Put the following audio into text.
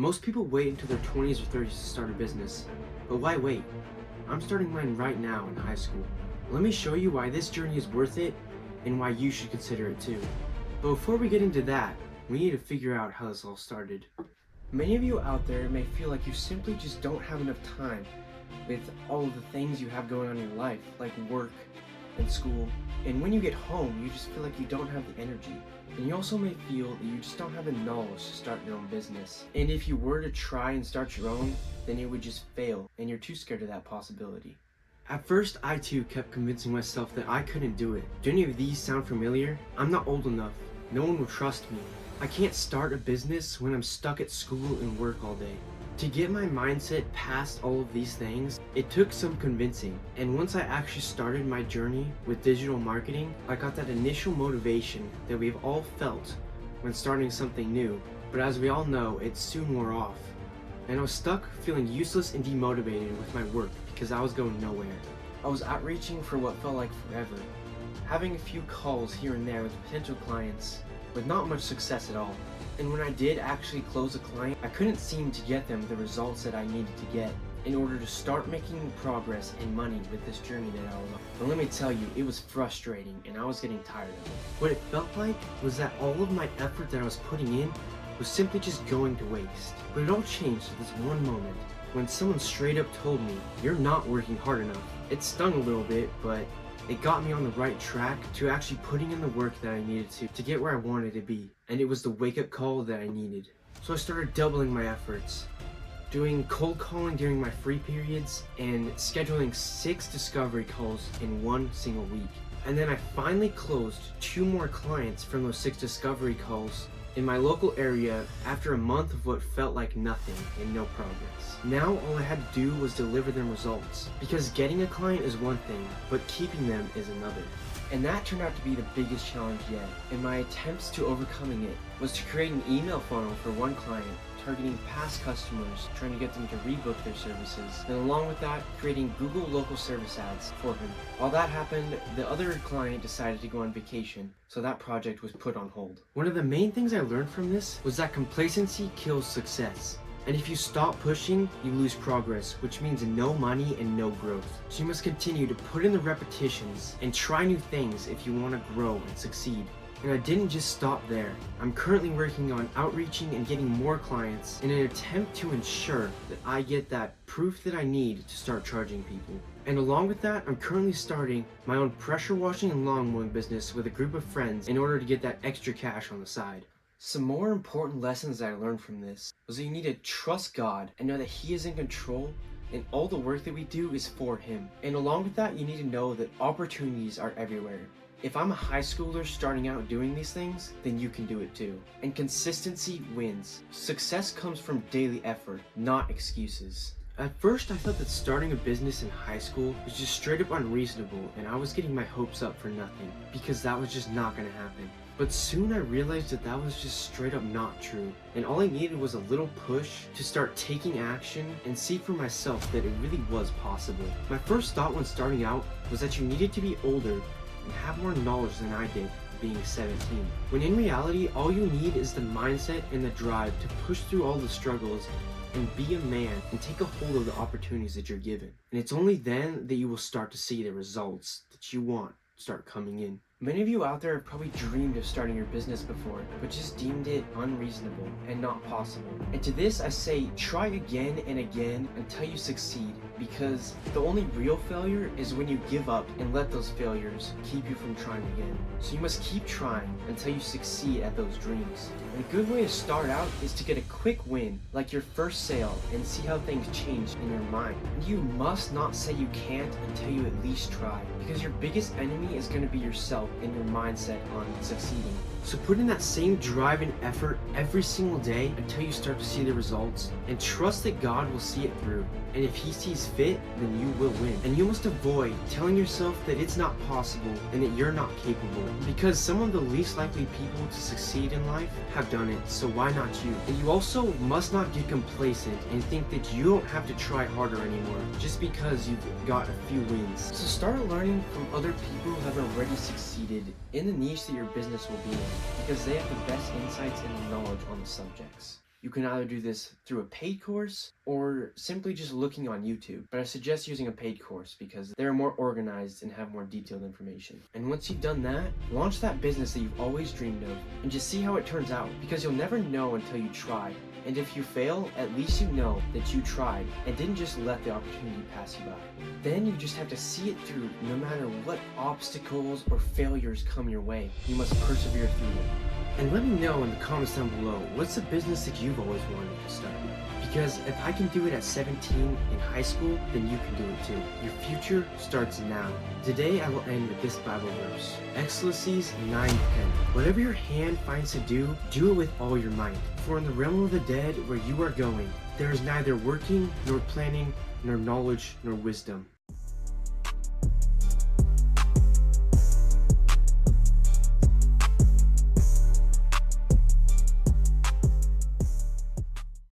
Most people wait until their 20s or 30s to start a business, but why wait? I'm starting mine right now in high school. Let me show you why this journey is worth it and why you should consider it too. But before we get into that, we need to figure out how this all started. Many of you out there may feel like you simply just don't have enough time with all of the things you have going on in your life, like work and school. And when you get home, you just feel like you don't have the energy. And you also may feel that you just don't have the knowledge to start your own business. And if you were to try and start your own, then it would just fail, and you're too scared of that possibility. At first, I too kept convincing myself that I couldn't do it. Do any of these sound familiar? I'm not old enough. No one will trust me. I can't start a business when I'm stuck at school and work all day. To get my mindset past all of these things, it took some convincing. And once I actually started my journey with digital marketing, I got that initial motivation that we've all felt when starting something new. But as we all know, it soon wore off. And I was stuck feeling useless and demotivated with my work because I was going nowhere. I was outreaching for what felt like forever, having a few calls here and there with potential clients, with not much success at all. And when I did actually close a client, I couldn't seem to get them the results that I needed to get in order to start making progress and money with this journey that I was on. But let me tell you, it was frustrating and I was getting tired of it. What it felt like was that all of my effort that I was putting in was simply just going to waste. But it all changed at this one moment when someone straight up told me, "You're not working hard enough." It stung a little bit, but it got me on the right track to actually putting in the work that I needed to get where I wanted to be. And it was the wake-up call that I needed. So I started doubling my efforts, doing cold calling during my free periods, and scheduling 6 discovery calls in one single week. And then I finally closed 2 more clients from those 6 discovery calls in my local area after a month of what felt like nothing and no progress. Now all I had to do was deliver them results, because getting a client is one thing, but keeping them is another. And that turned out to be the biggest challenge yet. And my attempts to overcoming it was to create an email funnel for one client, targeting past customers, trying to get them to rebook their services, and along with that, creating Google local service ads for him. While that happened, the other client decided to go on vacation, so that project was put on hold. One of the main things I learned from this was that complacency kills success. And if you stop pushing, you lose progress, which means no money and no growth. So you must continue to put in the repetitions and try new things if you want to grow and succeed. And I didn't just stop there. I'm currently working on outreaching and getting more clients in an attempt to ensure that I get that proof that I need to start charging people. And along with that, I'm currently starting my own pressure washing and lawn mowing business with a group of friends in order to get that extra cash on the side. Some more important lessons that I learned from this was that you need to trust God and know that He is in control, and all the work that we do is for Him. And along with that, you need to know that opportunities are everywhere. If I'm a high schooler starting out doing these things, then you can do it too. And consistency wins. Success comes from daily effort, not excuses. At first, I thought that starting a business in high school was just straight up unreasonable, and I was getting my hopes up for nothing, because that was just not gonna happen. But soon I realized that that was just straight up not true, and all I needed was a little push to start taking action and see for myself that it really was possible. My first thought when starting out was that you needed to be older and have more knowledge than I did, being 17. When in reality, all you need is the mindset and the drive to push through all the struggles and be a man and take a hold of the opportunities that you're given. And it's only then that you will start to see the results that you want start coming in. Many of you out there have probably dreamed of starting your business before, but just deemed it unreasonable and not possible. And to this I say, try again and again until you succeed, because the only real failure is when you give up and let those failures keep you from trying again. So you must keep trying until you succeed at those dreams. And a good way to start out is to get a quick win, like your first sale, and see how things change in your mind. And you must not say you can't until you at least try, because your biggest enemy is going to be yourself and your mindset on succeeding. So put in that same drive and effort every single day until you start to see the results, and trust that God will see it through. And if He sees fit, then you will win. And you must avoid telling yourself that it's not possible and that you're not capable, because some of the least likely people to succeed in life have done it, so why not you? And you also must not get complacent and think that you don't have to try harder anymore just because you've got a few wins. So start learning from other people who have already succeeded in the niche that your business will be in, because they have the best insights and knowledge on the subjects. You can either do this through a paid course or simply just looking on YouTube. But I suggest using a paid course because they're more organized and have more detailed information. And once you've done that, launch that business that you've always dreamed of and just see how it turns out, because you'll never know until you try. And if you fail, at least you know that you tried and didn't just let the opportunity pass you by. Then you just have to see it through no matter what obstacles or failures come your way. You must persevere through them. And let me know in the comments down below, what's the business that you've always wanted to start? Because if I can do it at 17 in high school, then you can do it too. Your future starts now. Today I will end with this Bible verse. Ecclesiastes 9:10. Whatever your hand finds to do, do it with all your might. For in the realm of the dead where you are going, there is neither working, nor planning, nor knowledge, nor wisdom.